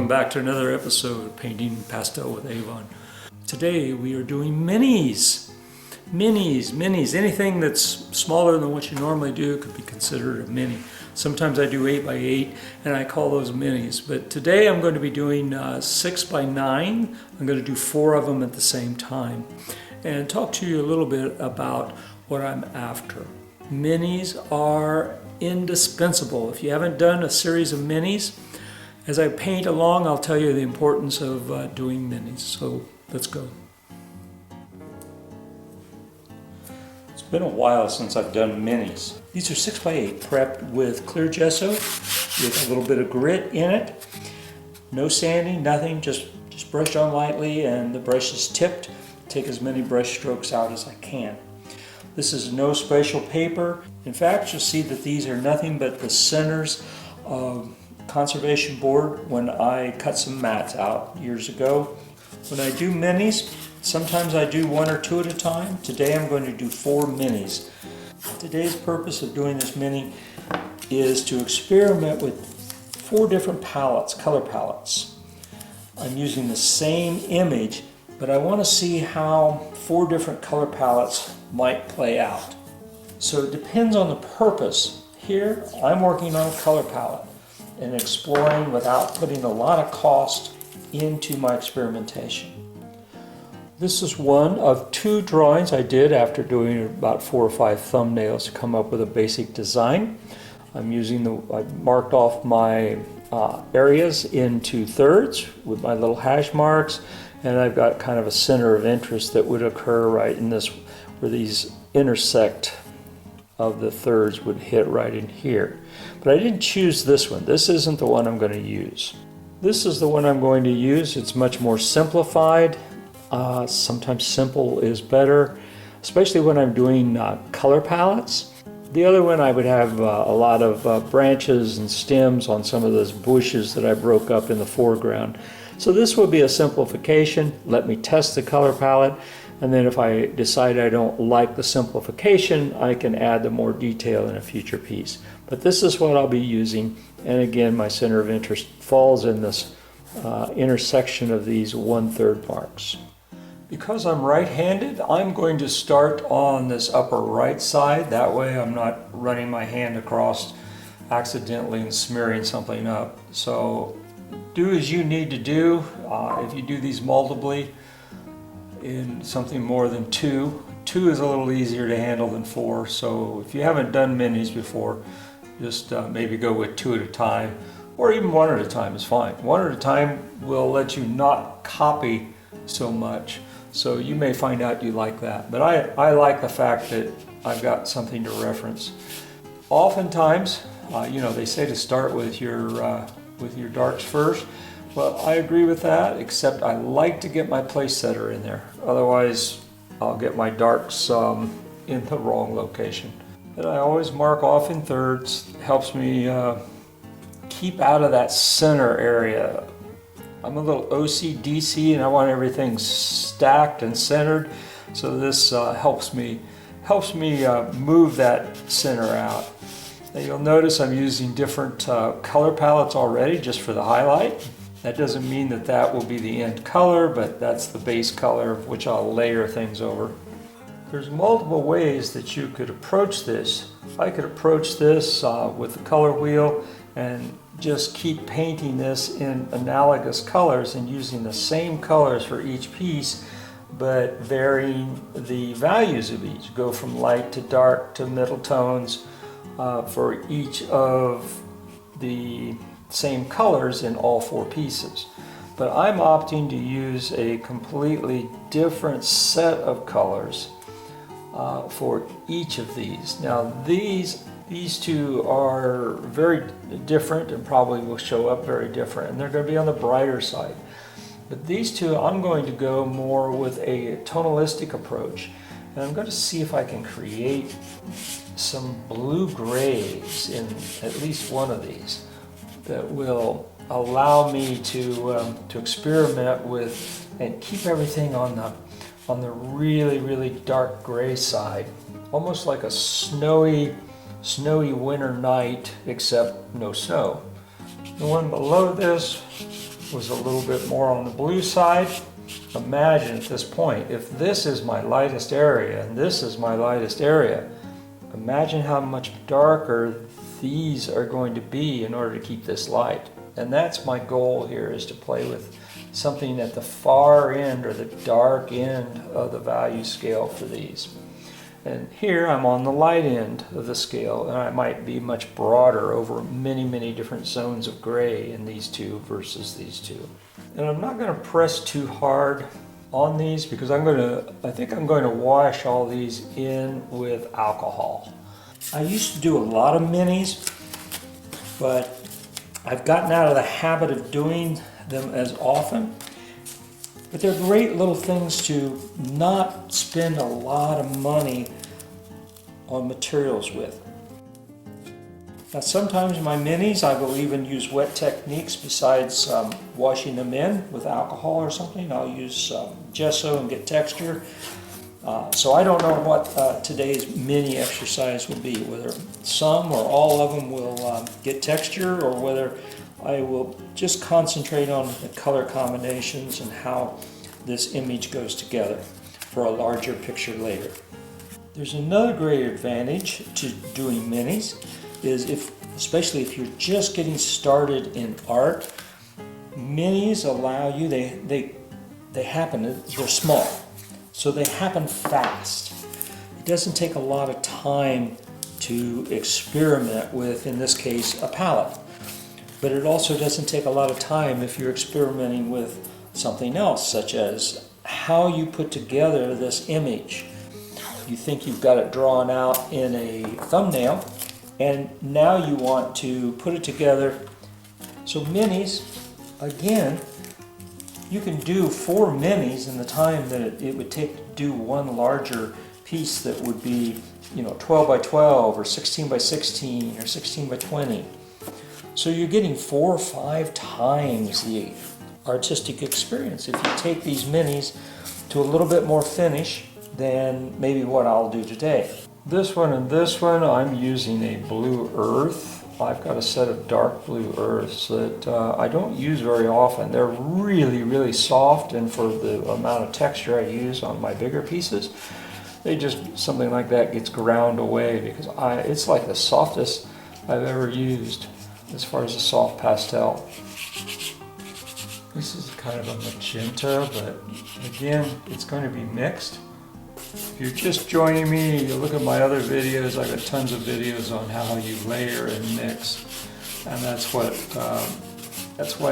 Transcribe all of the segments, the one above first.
welcome back to another episode of Painting Pastel with Avon. Today we are doing minis. Minis. Anything that's smaller than what you normally do could be considered a mini. Sometimes I do 8 by 8 and I call those minis. But today I'm going to be doing 6 by 9. I'm going to do 4 of them at the same time and talk to you a little bit about what I'm after. Minis are indispensable. If you haven't done a series of minis, as I paint along, I'll tell you the importance of doing minis. So let's go. It's been a while since I've done minis. These are 6 by 8 prepped with clear gesso with a little bit of grit in it. No sanding, nothing, just brushed on lightly, and the brush is tipped. Take as many brush strokes out as I can. This is no special paper. In fact, you'll see that these are nothing but the centers of conservation board when I cut some mats out years ago. When I do minis, sometimes I do 1 or 2 at a time. Today I'm going to do 4 minis. Today's purpose of doing this mini is to experiment with 4 different palettes, color palettes. I'm using the same image, but I want to see how 4 different color palettes might play out. So it depends on the purpose. Here I'm working on a color palette and exploring without putting a lot of cost into my experimentation. This is one of 2 drawings I did after doing about 4 or 5 thumbnails to come up with a basic design. I marked off my areas into thirds with my little hash marks, and I've got kind of a center of interest that would occur right in this, where these intersect of the thirds would hit right in here. But I didn't choose this one. This isn't the one I'm going to use. This is the one I'm going to use. It's much more simplified. Sometimes simple is better, especially when I'm doing color palettes. The other one I would have a lot of branches and stems on some of those bushes that I broke up in the foreground. So this will be a simplification. Let me test the color palette, and then if I decide I don't like the simplification, I can add the more detail in a future piece. But this is what I'll be using, and again, my center of interest falls in this intersection of these 1/3 marks. Because I'm right-handed, I'm going to start on this upper right side. That way I'm not running my hand across accidentally and smearing something up. So do as you need to do. If you do these multiply in something more than 2 is a little easier to handle than 4. So if you haven't done minis before, just maybe go with 2 at a time, or even 1 at a time is fine. 1 at a time will let you not copy so much. So you may find out you like that. But I like the fact that I've got something to reference. Oftentimes, they say to start with your darks first. Well, I agree with that, except I like to get my place setter in there. Otherwise, I'll get my darks in the wrong location. But I always mark off in thirds. It helps me keep out of that center area. I'm a little OCDC and I want everything stacked and centered. So this helps me move that center out. Now you'll notice I'm using different color palettes already just for the highlight. That doesn't mean that will be the end color, but that's the base color which I'll layer things over. There's multiple ways that you could approach this. I could approach this with the color wheel and just keep painting this in analogous colors and using the same colors for each piece, but varying the values of each. Go from light to dark to middle tones for each of the same colors in all 4 pieces. But I'm opting to use a completely different set of colors for each of these. Now these 2 are very different and probably will show up very different, and they're going to be on the brighter side. But these 2, I'm going to go more with a tonalistic approach, and I'm going to see if I can create some blue grays in at least one of these that will allow me to experiment with and keep everything on the really dark gray side, almost like a snowy winter night, except no snow. The one below this was a little bit more on the blue side. Imagine at this point, if this is my lightest area and this is my lightest area, imagine how much darker these are going to be in order to keep this light. And that's my goal here, is to play with something at the far end or the dark end of the value scale for these. And here I'm on the light end of the scale, and I might be much broader over many different zones of gray in these two versus these two. And I'm not going to press too hard on these because I think I'm going to wash all these in with alcohol. I used to do a lot of minis, but I've gotten out of the habit of doing them as often. But they're great little things to not spend a lot of money on materials with. Now sometimes my minis I will even use wet techniques besides washing them in with alcohol or something. I'll use gesso and get texture. So I don't know what today's mini exercise will be, whether some or all of them will get texture, or whether I will just concentrate on the color combinations and how this image goes together for a larger picture later. There's another great advantage to doing minis, is especially if you're just getting started in art, minis allow you, they're small, so they happen fast. It doesn't take a lot of time to experiment with, in this case, a palette. But it also doesn't take a lot of time if you're experimenting with something else, such as how you put together this image. You think you've got it drawn out in a thumbnail, and now you want to put it together. So minis, again, you can do 4 minis in the time that it would take to do one larger piece that would be, 12 by 12 or 16 by 16 or 16 by 20. So you're getting 4 or 5 times the artistic experience if you take these minis to a little bit more finish than maybe what I'll do today. This one and this one, I'm using a blue earth. I've got a set of dark blue earths that I don't use very often. They're really soft, and for the amount of texture I use on my bigger pieces, something like that gets ground away, because it's like the softest I've ever used as far as a soft pastel. This is kind of a magenta, but again, it's going to be mixed. If you're just joining me, you look at my other videos, I've got tons of videos on how you layer and mix. And that's why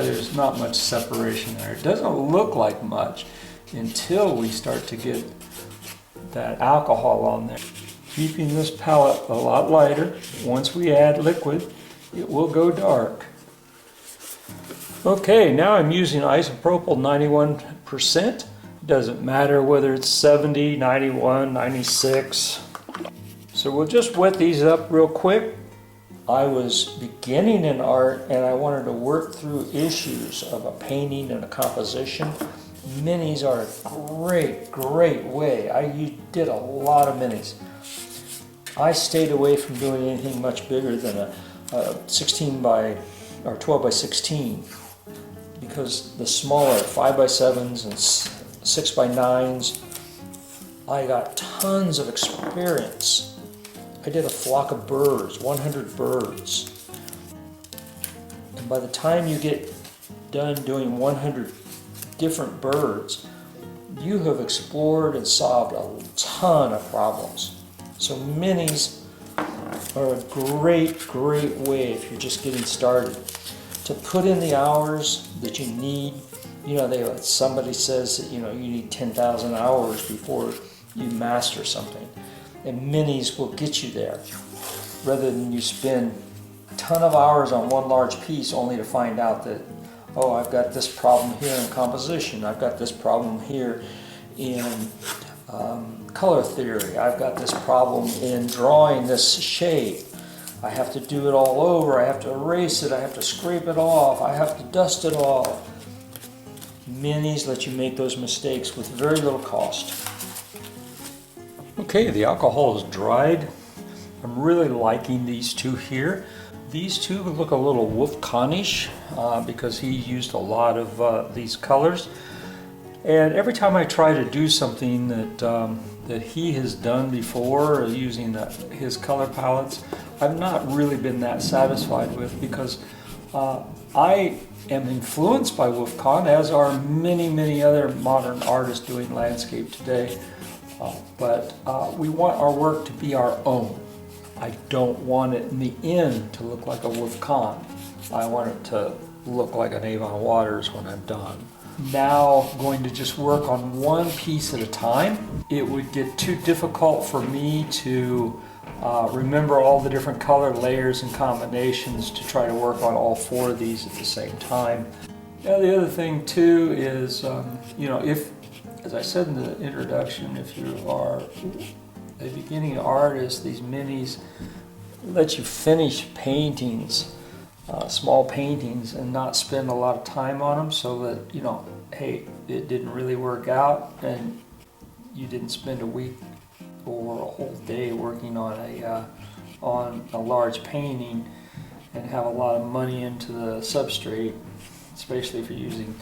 there's not much separation there. It doesn't look like much until we start to get that alcohol on there. Keeping this palette a lot lighter. Once we add liquid, it will go dark. Okay, now I'm using isopropyl 91%. Doesn't matter whether it's 70, 91, 96. So we'll just wet these up real quick. I was beginning in art and I wanted to work through issues of a painting and a composition. Minis are a great way. I did a lot of minis. I stayed away from doing anything much bigger than a 16 by or 12 by 16, because the smaller 5 by 7s and 6 by 9s, I got tons of experience. I did a flock of birds, 100 birds. And by the time you get done doing 100 different birds, you have explored and solved a ton of problems. So minis are a great way if you're just getting started to put in the hours that you need. Somebody says that you need 10,000 hours before you master something, and minis will get you there, rather than you spend a ton of hours on one large piece only to find out that, oh, I've got this problem here in composition, I've got this problem here in color theory, I've got this problem in drawing this shape. I have to do it all over, I have to erase it, I have to scrape it off, I have to dust it off. Minis let you make those mistakes with very little cost. Okay, the alcohol is dried. I'm really liking these two here. These two look a little Wolfconish because he used a lot of these colors. And every time I try to do something that he has done before using his color palettes, I've not really been that satisfied with, because I am influenced by Wolfcon, as are many other modern artists doing landscape today. But we want our work to be our own. I don't want it in the end to look like a Wolfcon. I want it to look like an Avon Waters when I'm done. Now, going to just work on one piece at a time, it would get too difficult for me to remember all the different color layers and combinations to try to work on all four of these at the same time. Now, the other thing too is, you know, if, as I said in the introduction, if you are a beginning artist, these minis let you finish paintings, small paintings, and not spend a lot of time on them, so that, you know, hey, it didn't really work out and you didn't spend a week or a whole day working on a large painting and have a lot of money into the substrate, especially if you're using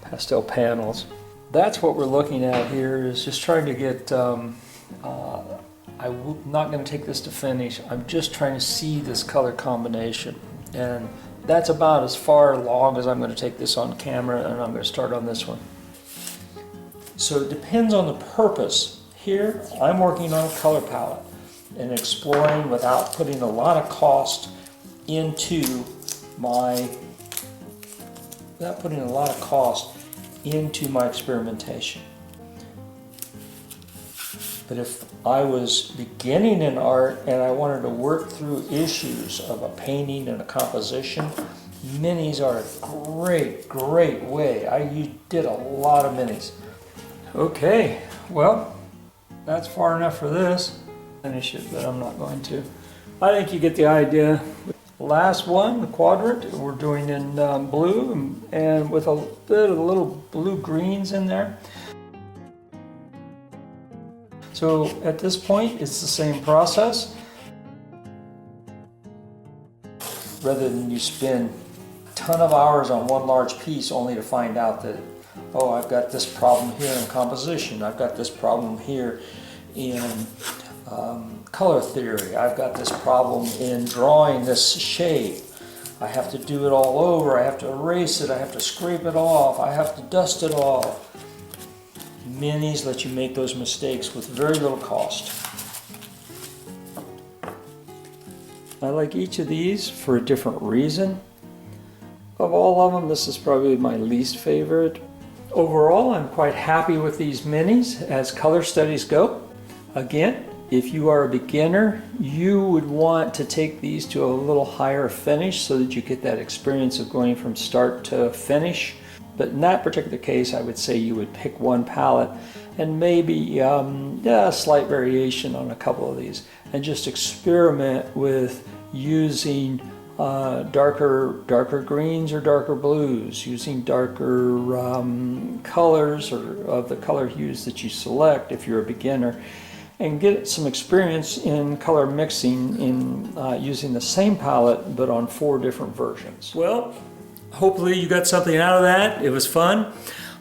pastel panels. That's what we're looking at here, is just trying to get, I'm not going to take this to finish, I'm just trying to see this color combination. And that's about as far along as I'm going to take this on camera, and I'm going to start on this one. So it depends on the purpose. Here, I'm working on a color palette and exploring without putting a lot of cost into my experimentation. But if I was beginning in art and I wanted to work through issues of a painting and a composition, minis are a great way. You did a lot of minis. Okay, well, that's far enough for this. Finish it, but I'm not going to. I think you get the idea. Last one, the quadrant, we're doing in blue and with a bit of little blue greens in there. So at this point, it's the same process. Rather than you spend a ton of hours on one large piece only to find out that, oh, I've got this problem here in composition, I've got this problem here in color theory, I've got this problem in drawing this shape. I have to do it all over, I have to erase it, I have to scrape it off, I have to dust it off. Minis let you make those mistakes with very little cost. I like each of these for a different reason. Of all of them, this is probably my least favorite. Overall, I'm quite happy with these minis as color studies go. Again, if you are a beginner, you would want to take these to a little higher finish so that you get that experience of going from start to finish. But in that particular case, I would say you would pick one palette and maybe a slight variation on a couple of these, and just experiment with using darker greens or darker blues, using darker colors or of the color hues that you select if you're a beginner, and get some experience in color mixing in using the same palette but on 4 different versions. Well, hopefully you got something out of that. It was fun.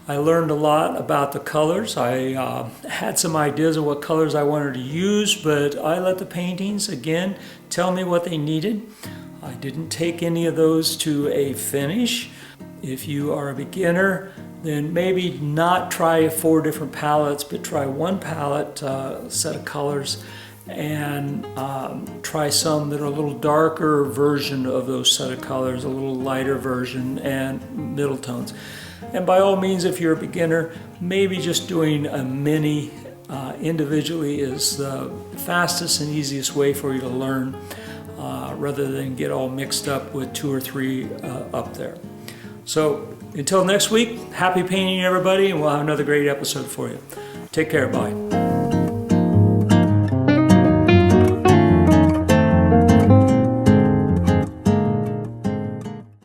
I learned a lot about the colors. I had some ideas of what colors I wanted to use, but I let the paintings, again, tell me what they needed. I didn't take any of those to a finish. If you are a beginner, then maybe not try 4 different palettes, but try one palette, set of colors, and try some that are a little darker version of those set of colors, a little lighter version, and middle tones. And by all means, if you're a beginner, maybe just doing a mini individually is the fastest and easiest way for you to learn, rather than get all mixed up with 2 or 3 up there. So until next week, happy painting everybody, and we'll have another great episode for you. Take care, bye.